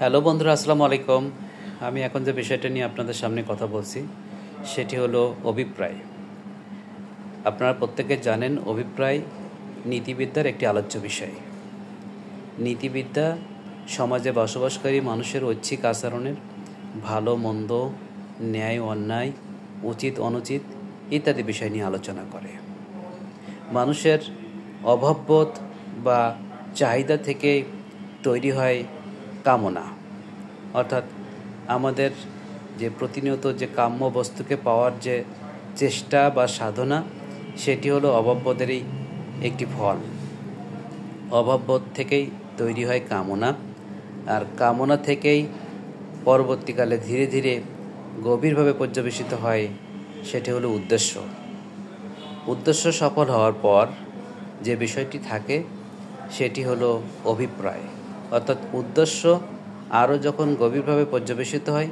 Hello বন্ধুরা, আসসালামু আলাইকুম। আমি এখন যে বিষয়টা নিয়ে আপনাদের সামনে কথা বলছি সেটি হলো অভিপ্রায়। আপনারা প্রত্যেকে জানেন অভিপ্রায় নীতিবিদ্যার একটি আলোচ্য বিষয়। নীতিবিদ্যা সমাজে বসবাসকারী মানুষের ঐচ্ছিক আচরণের ভালো মন্দ, ন্যায় অন্যায়, উচিত অনুচিত ইত্যাদি বিষয় নিয়ে আলোচনা করে। মানুষের অভাববোধ বা চাহিদা থেকে তৈরি হয় কামনা, অর্থাৎ আমাদের যে প্রতিনিয়ত যে কাম্য বস্তুকে পাওয়ার যে চেষ্টা বা সাধনা, সেটি হলো অভাববোধেরই একটি ফল। অভাববোধ থেকেই তৈরি হয় কামনা, আর কামনা থেকেই পরবর্তীকালে ধীরে ধীরে গভীরভাবে পর্যবেসিত হয় সেটি হলো উদ্দেশ্য। উদ্দেশ্য সফল হওয়ার পর যে বিষয়টি থাকে সেটি হলো অভিপ্রায়, অর্থাৎ উদ্দেশ্য আরও যখন গভীরভাবে পর্যবেসিত হয়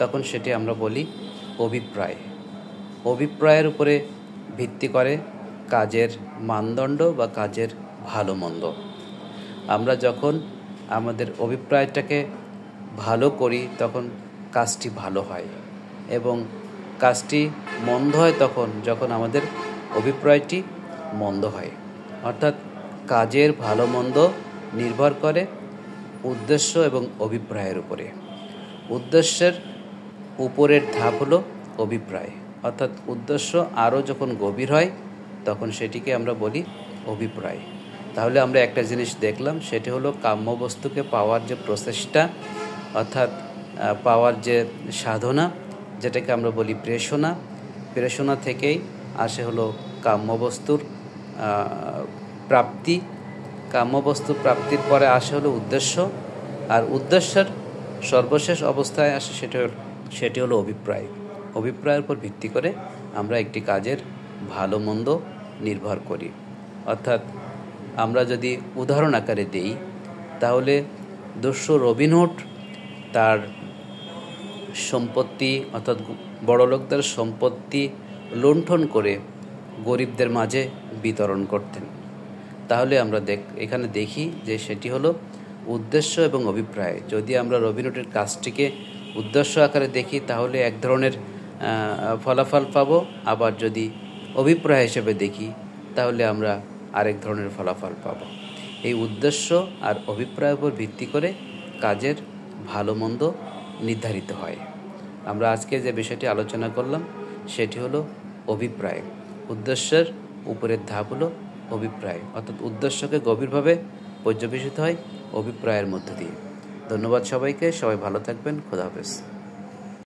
তখন সেটি আমরা বলি অভিপ্রায়। অভিপ্রায়ের উপরে ভিত্তি করে কাজের মানদণ্ড বা কাজের ভালো মন্দ। আমরা যখন আমাদের অভিপ্রায়টাকে ভালো করি তখন কাজটি ভালো হয়, এবং কাজটি মন্দ হয় তখন যখন আমাদের অভিপ্রায়টি মন্দ হয়। অর্থাৎ কাজের ভালো মন্দ নির্ভর করে উদ্দেশ্য এবং অভিপ্রায়ের উপরে। উদ্দেশ্যের উপরের ধাপ হলো অভিপ্রায়, অর্থাৎ উদ্দেশ্য আরও যখন গভীর হয় তখন সেটিকে আমরা বলি অভিপ্রায়। তাহলে আমরা একটা জিনিস দেখলাম, সেটি হলো কাম্যবস্তুকে পাওয়ার যে প্রচেষ্টা, অর্থাৎ পাওয়ার যে সাধনা, যেটাকে আমরা বলি প্রেষণা। প্রেষণা থেকেই আসে হলো কাম্যবস্তুর প্রাপ্তি। কাম্যবস্তু প্রাপ্তির পরে আসে হলো উদ্দেশ্য, আর উদ্দেশ্যের সর্বশেষ অবস্থায় আসে সেটি হলো অভিপ্রায়। অভিপ্রায়ের উপর ভিত্তি করে আমরা একটি কাজের ভালো মন্দ নির্ভর করি। অর্থাৎ আমরা যদি উদাহরণ আকারে দেই, তাহলে দস্যু রবিনহুড তার সম্পত্তি, অর্থাৎ বড়লোকদের সম্পত্তি লুণ্ঠন করে গরিবদের মাঝে বিতরণ করতেন। তাহলে আমরা এখানে দেখি যে সেটি হলো উদ্দেশ্য এবং অভিপ্রায়। যদি আমরা রবিনহুডের কাজটিকে উদ্দেশ্য আকারে দেখি তাহলে এক ধরনের ফলাফল পাবো, আবার যদি অভিপ্রায় হিসেবে দেখি তাহলে আমরা আরেক ধরনের ফলাফল পাবো। এই উদ্দেশ্য আর অভিপ্রায়ের উপর ভিত্তি করে কাজের ভালো মন্দ নির্ধারিত হয়। আমরা আজকে যে বিষয়টি আলোচনা করলাম সেটি হলো অভিপ্রায়। উদ্দেশ্যের উপরের ধাপ হলো অভিপ্রায়, অর্থাৎ উদ্দেশ্যকে গভীরভাবে পর্যবেসিত হয় অভিপ্রায়ের মধ্য দিয়ে। ধন্যবাদ সবাইকে, সবাই ভালো থাকবেন। খোদা হাফেজ।